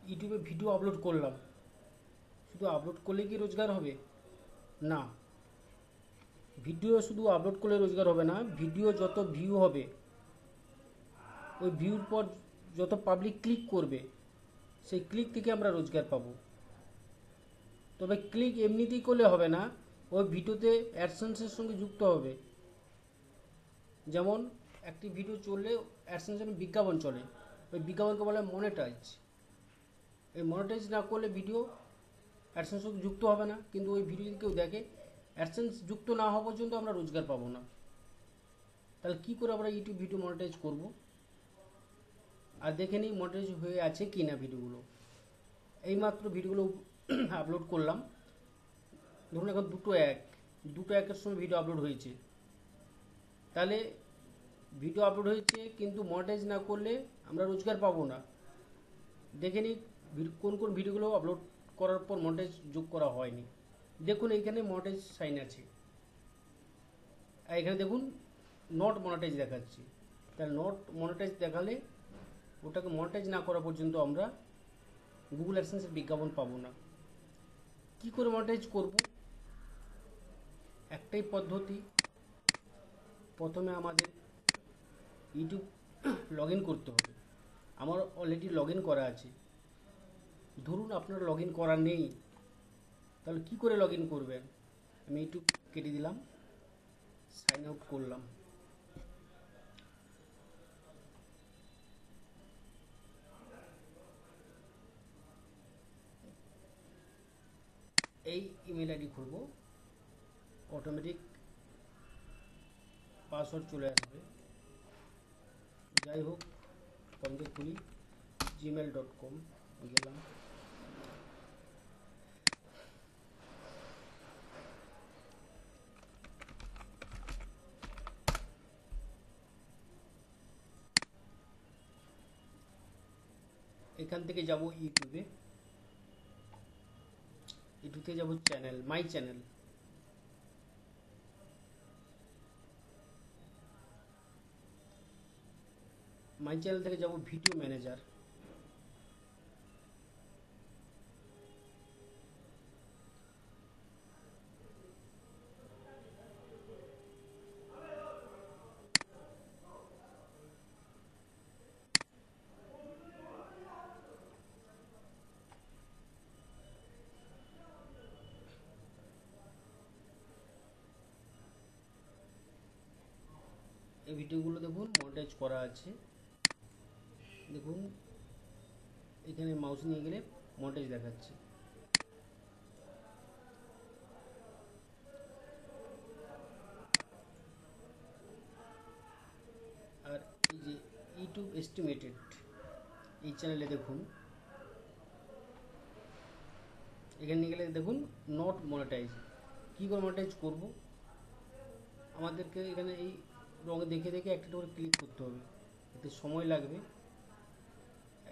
ইউটিউবে video upload করলাম, শুধু আপলোড করলে কি রোজগার হবে? না, ভিডিও শুধু আপলোড করলে রোজগার হবে না। ভিডিও যত ভিউ হবে, ওই ভিউর পর যত পাবলিক ক্লিক করবে, সেই ক্লিক থেকে আমরা রোজগার পাবো। তবে ক্লিক এমনিতেই করলে হবে না, ওই ভিডিওতে অ্যাডসেন্সের সঙ্গে যুক্ত হবে। যেমন একটি ভিডিও চললে অ্যাডসেন্সের বিজ্ঞাপন চলে, ওই বিজ্ঞাপনকে বলে মনেটাইজ। এই মনেটাইজ না করলে ভিডিও অ্যাডসেন্সের সঙ্গে যুক্ত হবে না, কিন্তু ওই ভিডিও যদি কেউ দেখে, অ্যাডসেন্স যুক্ত না হওয়া পর্যন্ত আমরা রোজগার পাবো না। তাহলে কী করে আমরা ইউটিউব ভিডিও মনিটাইজ করব? আর দেখে নিই মনিটাইজ হয়ে আছে কি না ভিডিওগুলো। এইমাত্র ভিডিওগুলো আপলোড করলাম, ধরুন এখন দুটো একের সময় ভিডিও আপলোড হয়েছে। তাহলে ভিডিও আপলোড হয়েছে কিন্তু মনিটাইজ না করলে আমরা রোজগার পাবো না। দেখে নিই কোন কোন ভিডিওগুলো আপলোড করার পর মনিটাইজ যোগ করা হয়নি। দেখুন এইখানে মনিটাইজ সাইন আছে, আর এখানে দেখুন নট মনিটাইজ দেখাচ্ছে। তাহলে নট মনিটাইজ দেখালে ওটাকে মনিটাইজ না করা পর্যন্ত আমরা গুগল অ্যাডসেন্সের বিজ্ঞাপন পাবো না। কি করে মনিটাইজ করব? একটাই পদ্ধতি, প্রথমে আমাদের ইউটিউব লগ ইন করতে হবে। আমার অলরেডি লগ ইন করা আছে। ধরুন আপনার লগ ইন করা নেই, তাহলে কি করে লগ ইন করবেন? আমি ইউটিউব কেটে দিলাম, সাইন আউট করলাম। এই ইমেল আইডি খুলব, অটোমেটিক পাসওয়ার্ড চলে আসবে। যাই হোক, প্রথমে খুলি gmail.com, গেলাম। এখান থেকে যাব ইউটিউবে, ইউটিউবে যাব channel, my channel. My channel থেকে যাব ভিডিও ম্যানেজার। এই ভিডিওগুলো দেখুন মনিটাইজ করা আছে। দেখুন এখানে মাউস নিয়ে গেলে মনিটাইজ দেখাচ্ছে। আর এই যে ইউটিউব এস্টিমেটেড, এই চ্যানেলে দেখুন, এখানে নিয়ে গেলে দেখুন নট মনিটাইজ। কী করে মনিটাইজ করব? আমাদেরকে এখানে এই রঙে দেখে দেখে একটা করে ক্লিক করতে হবে, এতে সময় লাগবে।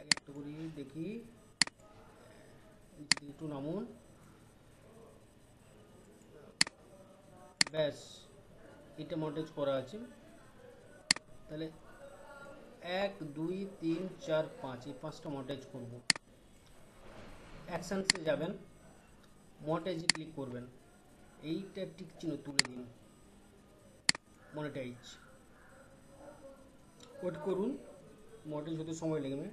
এক একটা করে দেখি, একটু নামুন, ব্যাস এটা মনিটাইজ করা আছে। তাহলে 1 2 3 4 5, এই 5টা মনিটাইজ করব। অ্যাকশানসে যাবেন, মনিটাইজে ক্লিক করবেন, এইটা টিক চিহ্ন তুলে দিন, মনিটাইজ। ওয়েট করুন, মনিটাইজ হতে সময় লাগবে।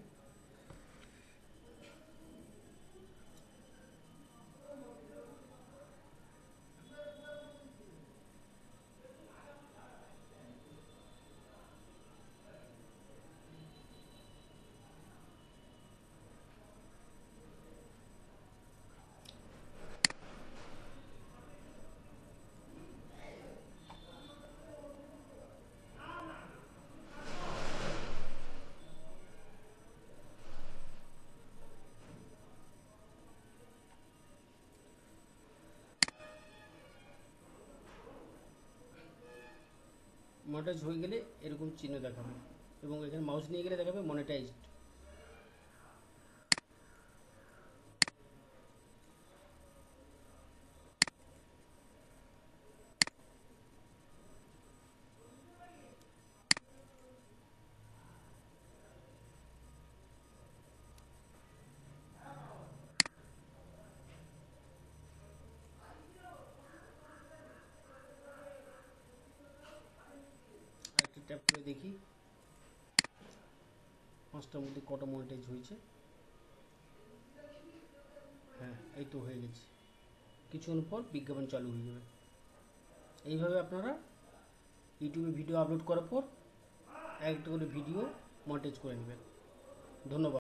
মনিটাইজ হয়ে গেলে এরকম চিহ্ন দেখাবে, এবং এখানে মাউস নিয়ে গেলে দেখাবে মনিটাইজড। ট্যাপ করে দেখি 5টার মধ্যে কটা মনিটাইজ হয়েছে। হ্যাঁ, এই তো হয়ে গেছে। কিছুক্ষণ পর বিজ্ঞাপন চালু হয়ে যাবে। এইভাবে আপনারা ইউটিউবে ভিডিও আপলোড করার পর একটা করে ভিডিও মনিটাইজ করে নেবেন। ধন্যবাদ।